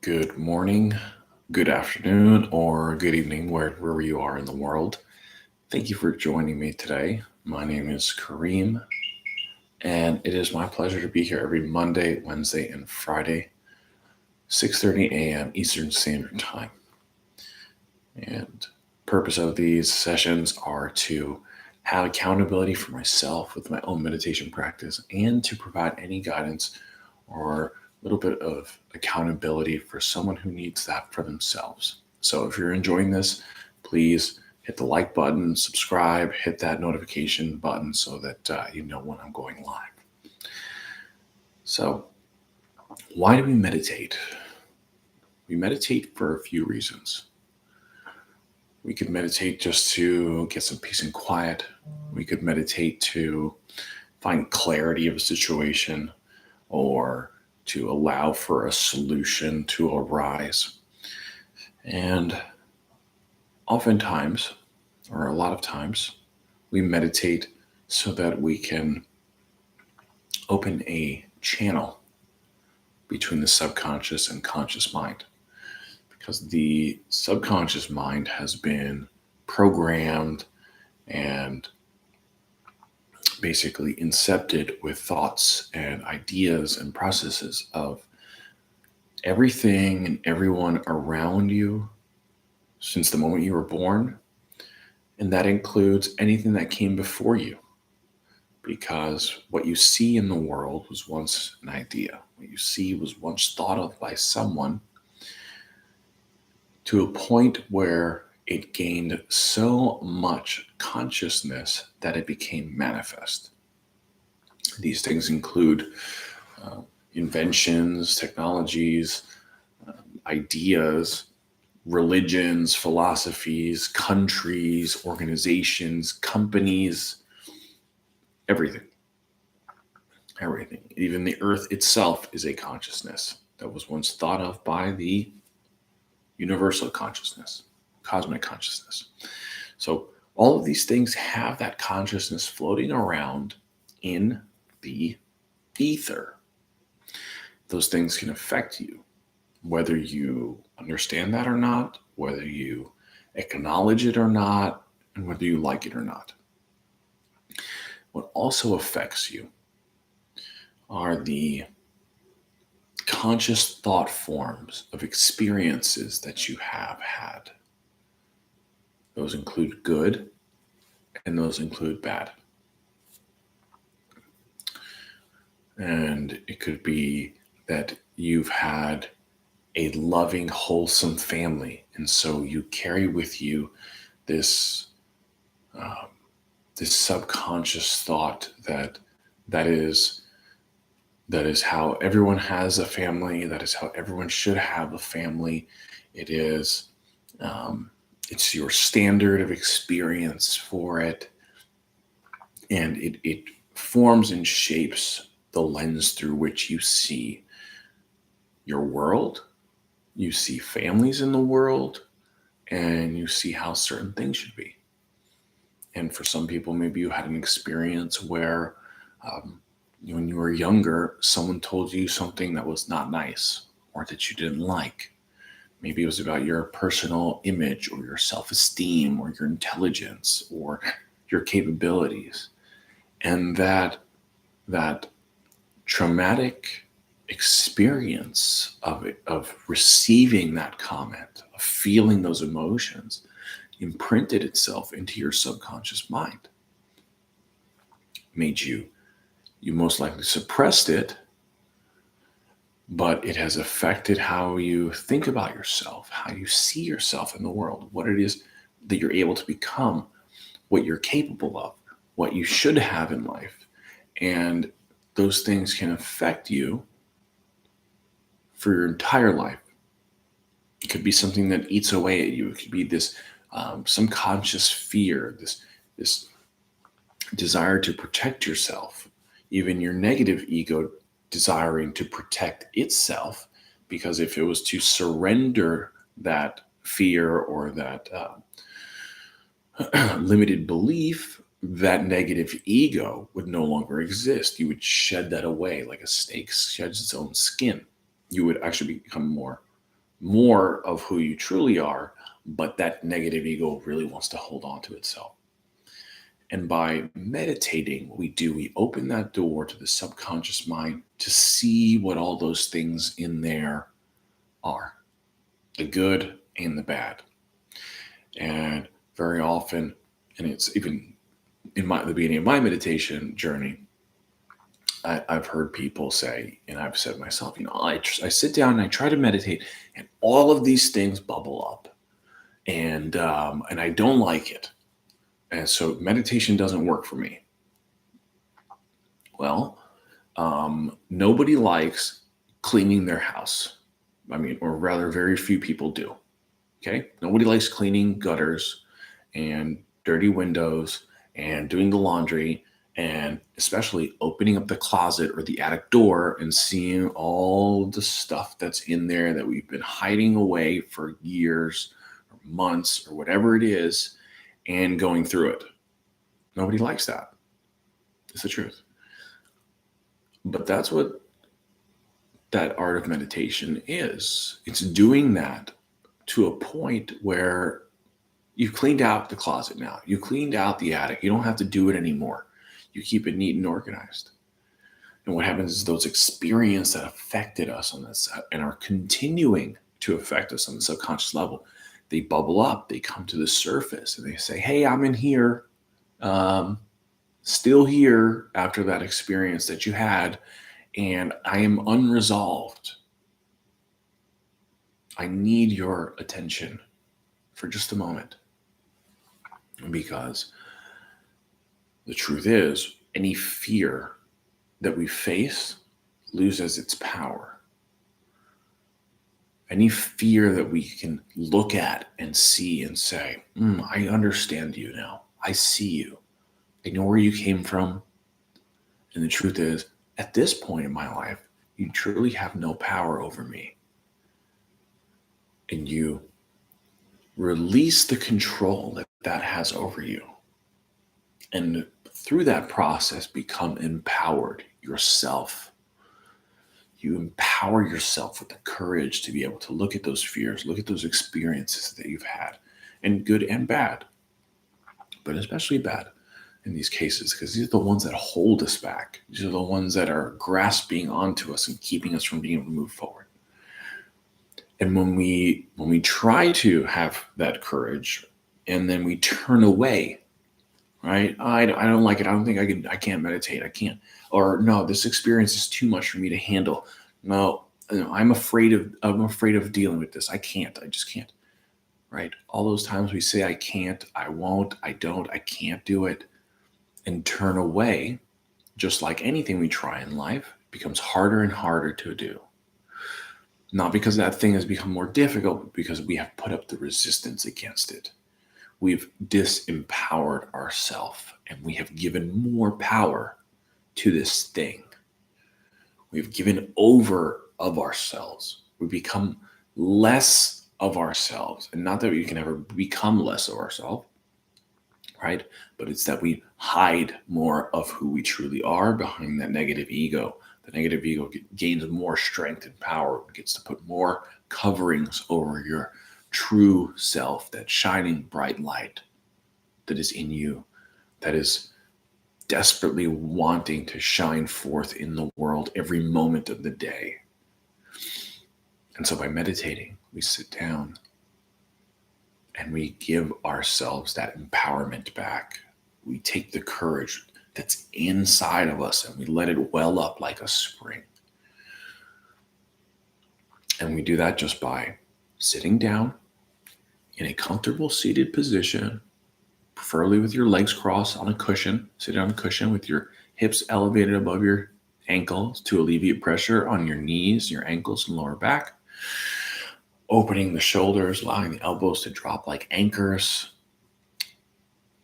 Good morning, good afternoon, or good evening, wherever you are in the world. Thank you for joining me today. My name is Kareem, and it is my pleasure to be here every Monday, Wednesday, and Friday, 6:30 a.m. Eastern Standard Time. And purpose of these sessions are to have accountability for myself with my own meditation practice and to provide any guidance or a little bit of accountability for someone who needs that for themselves. So if you're enjoying this, please hit the like button, subscribe, hit that notification button so that you know when I'm going live. So, why do we meditate? We meditate for a few reasons. We could meditate just to get some peace and quiet. We could meditate to find clarity of a situation or to allow for a solution to arise. And oftentimes, or a lot of times, we meditate so that we can open a channel between the subconscious and conscious mind. Because the subconscious mind has been programmed and basically incepted with thoughts and ideas and processes of everything and everyone around you since the moment you were born. And that includes anything that came before you, because what you see in the world was once an idea. What you see was once thought of by someone to a point where it gained so much consciousness that it became manifest. These things include uh, inventions, technologies, ideas, religions, philosophies, countries, organizations, companies, everything. Everything. Even the earth itself is a consciousness that was once thought of by the universal consciousness, cosmic consciousness. So all of these things have that consciousness floating around in the ether. Those things can affect you, whether you understand that or not, whether you acknowledge it or not, and whether you like it or not. What also affects you are the conscious thought forms of experiences that you have had. Those include good and those include bad. And it could be that you've had a loving, wholesome family. And so you carry with you this, um, this subconscious thought that that is that is how everyone has a family. That is how everyone should have a family. It is um, it's your standard of experience for it, and it forms and shapes the lens through which you see your world, you see families in the world, and you see how certain things should be. And for some people, maybe you had an experience where um, when you were younger, someone told you something that was not nice or that you didn't like. Maybe it was about your personal image or your self esteem or your intelligence or your capabilities. And that traumatic experience of it, of receiving that comment, of feeling those emotions, imprinted itself into your subconscious mind. Made you most likely suppressed it, but it has affected how you think about yourself, how you see yourself in the world, what it is that you're able to become, what you're capable of, what you should have in life. And those things can affect you for your entire life. It could be something that eats away at you. It could be this some conscious fear, this desire to protect yourself, even your negative ego desiring to protect itself, because if it was to surrender that fear or that limited belief, that negative ego would no longer exist. You would shed that away like a snake sheds its own skin. You would actually become more more of who you truly are, but that negative ego really wants to hold on to itself. And by meditating, what we open that door to the subconscious mind to see what all those things in there are, the good and the bad. And very often, and it's even in the beginning of my meditation journey, I've heard people say, and I've said myself, I sit down and I try to meditate, and all of these things bubble up, and I don't like it, and so meditation doesn't work for me. Well, nobody likes cleaning their house. I mean, or rather, very few people do. Okay, nobody likes cleaning gutters and dirty windows and doing the laundry, and especially opening up the closet or the attic door and seeing all the stuff that's in there that we've been hiding away for years or months or whatever it is, and going through it. Nobody likes that. It's the truth. But that's what that art of meditation is. It's doing that to a point where you've cleaned out the closet now. You cleaned out the attic. You don't have to do it anymore. You keep it neat and organized. And what happens is those experiences that affected us on this and are continuing to affect us on the subconscious level, they bubble up. They come to the surface and they say, hey, I'm in here, still here after that experience that you had, and I am unresolved. I need your attention for just a moment. Because the truth is, any fear that we face loses its power. Any fear that we can look at and see and say, I understand you now. I see you. I know where you came from. And the truth is, at this point in my life, you truly have no power over me. And you release the control that has over you. And through that process, become empowered yourself. You empower yourself with the courage to be able to look at those fears, look at those experiences that you've had, and good and bad, but especially bad in these cases, because these are the ones that hold us back. These are the ones that are grasping onto us and keeping us from being able to move forward. And when we try to have that courage and then we turn away, right? I don't like it. I don't think I can't meditate. I can't. Or no, this experience is too much for me to handle. No, I'm afraid of dealing with this. I can't. I just can't. Right? All those times we say I can't, I won't, I don't, I can't do it, and turn away, just like anything we try in life, becomes harder and harder to do. Not because that thing has become more difficult, but because we have put up the resistance against it. We've disempowered ourselves, and we have given more power to this thing. We've given over of ourselves. We become less of ourselves. And not that we can ever become less of ourselves, right? But it's that we hide more of who we truly are behind that negative ego. The negative ego gains more strength and power. It gets to put more coverings over your true self, that shining bright light that is in you, that is desperately wanting to shine forth in the world every moment of the day. And so by meditating, we sit down and we give ourselves that empowerment back. We take the courage that's inside of us and we let it well up like a spring. And we do that just by sitting down in a comfortable seated position, preferably with your legs crossed on a cushion. Sit on a cushion with your hips elevated above your ankles to alleviate pressure on your knees, your ankles, and lower back. Opening the shoulders, allowing the elbows to drop like anchors.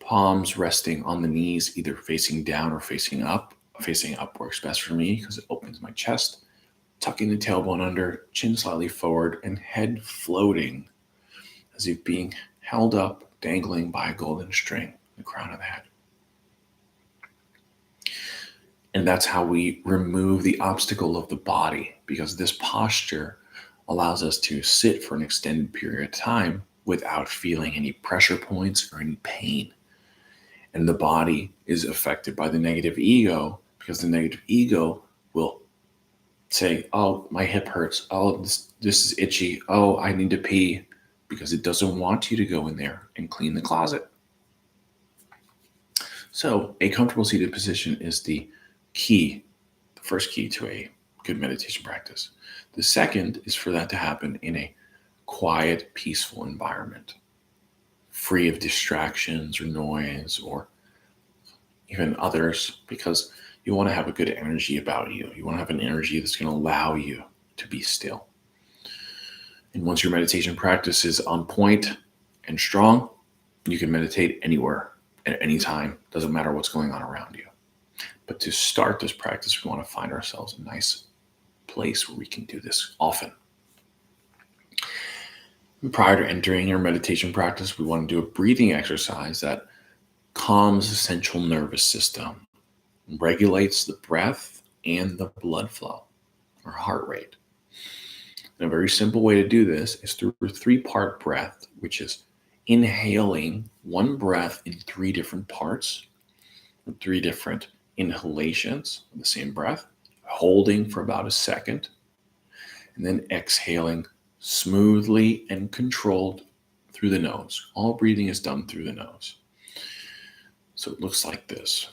Palms resting on the knees, either facing down or facing up. Facing up works best for me because it opens my chest. Tucking the tailbone under, chin slightly forward, and head floating as if being held up, dangling by a golden string, the crown of the head. And that's how we remove the obstacle of the body, because this posture allows us to sit for an extended period of time without feeling any pressure points or any pain. And the body is affected by the negative ego because the negative ego will say, oh, my hip hurts. Oh, this is itchy. Oh, I need to pee, because it doesn't want you to go in there and clean the closet. So a comfortable seated position is the first key to a good meditation practice. The second is for that to happen in a quiet, peaceful environment, free of distractions or noise or even others, because you want to have a good energy about you. You want to have an energy that's going to allow you to be still. And once your meditation practice is on point and strong, you can meditate anywhere at any time. Doesn't matter what's going on around you. But to start this practice, we want to find ourselves a nice place where we can do this often. And prior to entering your meditation practice, we want to do a breathing exercise that calms the central nervous system, regulates the breath and the blood flow or heart rate. And a very simple way to do this is through a 3-part breath, which is inhaling one breath in 3 different parts, 3 different inhalations of the same breath, holding for about a second, and then exhaling smoothly and controlled through the nose. All breathing is done through the nose. So it looks like this.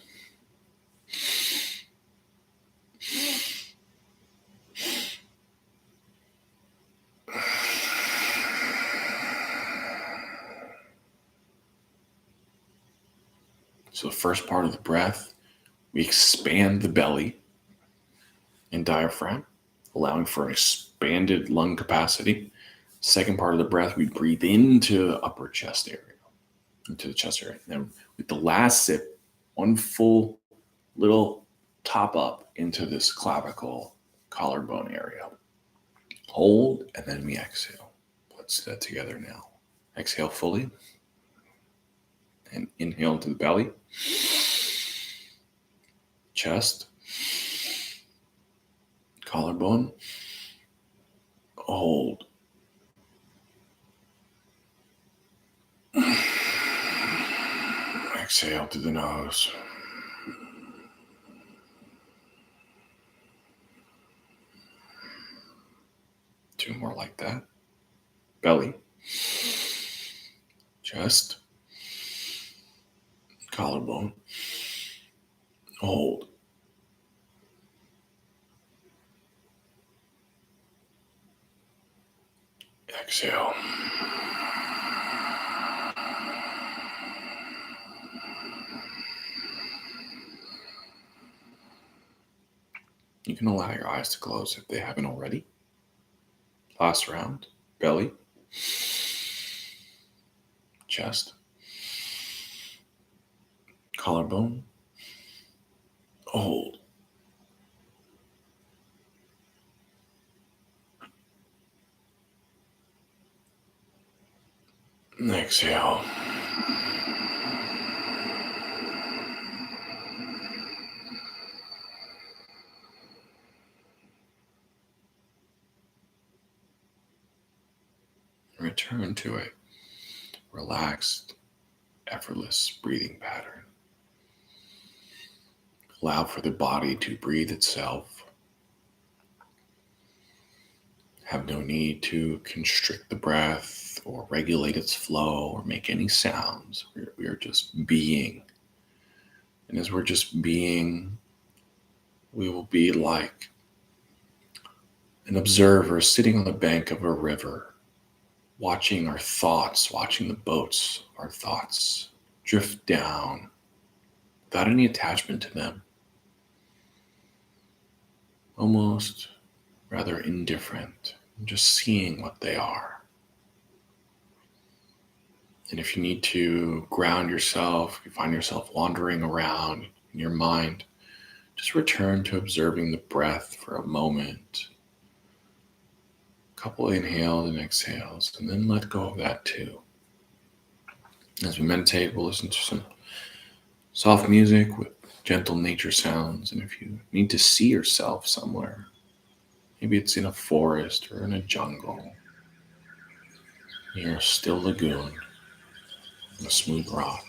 So the first part of the breath, we expand the belly and diaphragm, allowing for an expanded lung capacity. Second part of the breath, we breathe into the upper chest area, into the chest area. And then with the last sip, one full little top up into this clavicle, collarbone area. Hold, and then we exhale. Let's do that together now. Exhale fully. And inhale into the belly. Chest. Collarbone. Hold. Exhale through the nose. Two more like that. Belly. Chest. Collarbone. Hold. Exhale. You can allow your eyes to close if they haven't already. Last round. Belly. Chest. Collarbone. Hold. Exhale. Return to a relaxed, effortless breathing pattern. Allow for the body to breathe itself. Have no need to constrict the breath or regulate its flow or make any sounds. We are just being. And as we're just being, we will be like an observer sitting on the bank of a river, watching our thoughts, watching the boats of our thoughts drift down without any attachment to them. Almost rather indifferent, just seeing what they are. And if you need to ground yourself, if you find yourself wandering around in your mind, just return to observing the breath for a moment. A couple inhales and exhales, and then let go of that too. As we meditate, we'll listen to some soft music with gentle nature sounds. And if you need to see yourself somewhere Maybe it's in a forest or in a jungle, near a still lagoon on a smooth rock.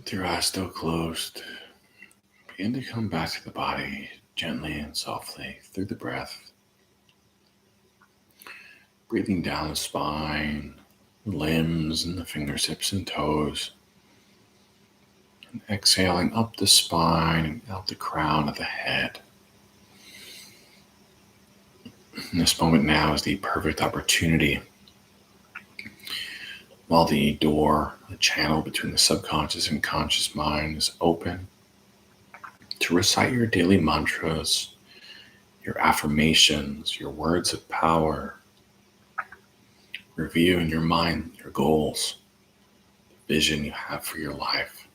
With your eyes still closed, begin to come back to the body gently and softly through the breath. Breathing down the spine, the limbs, and the fingertips and toes. And exhaling up the spine and out the crown of the head. And this moment now is the perfect opportunity, while the door, the channel between the subconscious and conscious mind is open, to recite your daily mantras, your affirmations, your words of power. Review in your mind your goals, the vision you have for your life.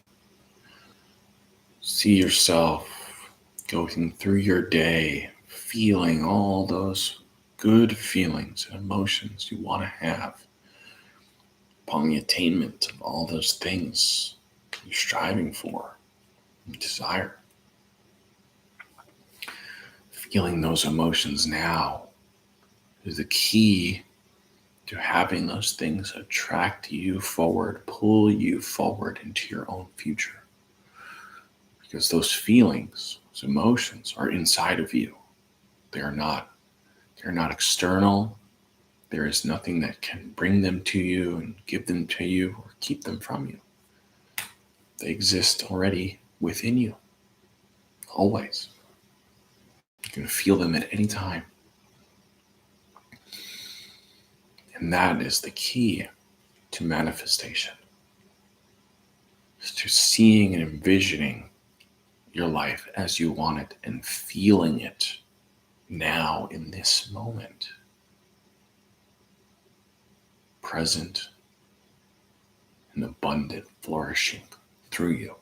See yourself going through your day, feeling all those good feelings and emotions you want to have upon the attainment of all those things you're striving for and desire. Feeling those emotions now is the key to having those things attract you forward, pull you forward into your own future. Because those feelings, those emotions are inside of you. They're not external. There is nothing that can bring them to you and give them to you or keep them from you. They exist already within you, always. You can feel them at any time. And that is the key to manifestation. Is to seeing and envisioning your life as you want it and feeling it now in this moment. Present and abundant, flourishing through you.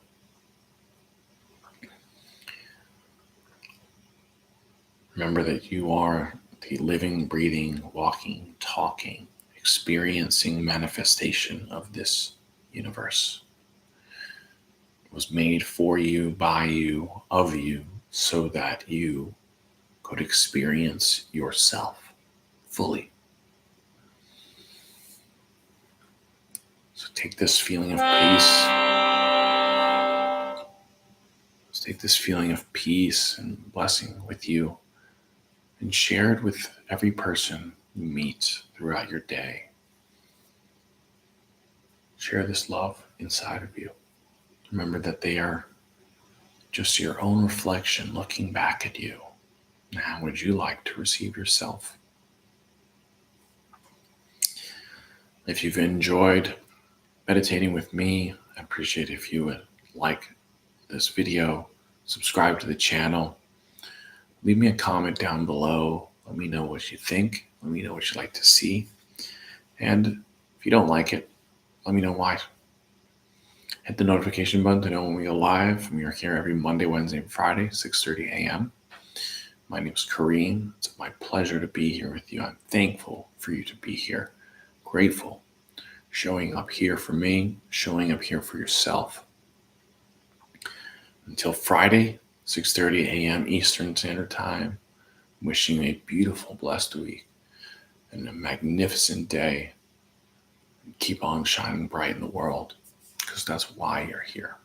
Remember that you are the living, breathing, walking, talking, experiencing manifestation of this universe. It was made for you, by you, of you, so that you could experience yourself fully. So take this feeling of peace. Let's take this feeling of peace and blessing with you and share it with every person you meet throughout your day. Share this love inside of you. Remember that they are just your own reflection looking back at you. And how would you like to receive yourself? If you've enjoyed meditating with me, I appreciate if you would like this video, subscribe to the channel, leave me a comment down below. Let me know what you think. Let me know what you'd like to see. And if you don't like it, let me know why. Hit the notification button to know when we go live. We are here every Monday, Wednesday, and Friday, 6:30 a.m. My name is Kareem. It's my pleasure to be here with you. I'm thankful for you to be here. Grateful. Showing up here for me, showing up here for yourself. Until Friday, 6:30 a.m. Eastern Standard Time, wishing you a beautiful, blessed week and a magnificent day. Keep on shining bright in the world, because that's why you're here.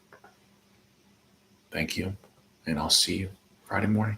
Thank you, and I'll see you Friday morning.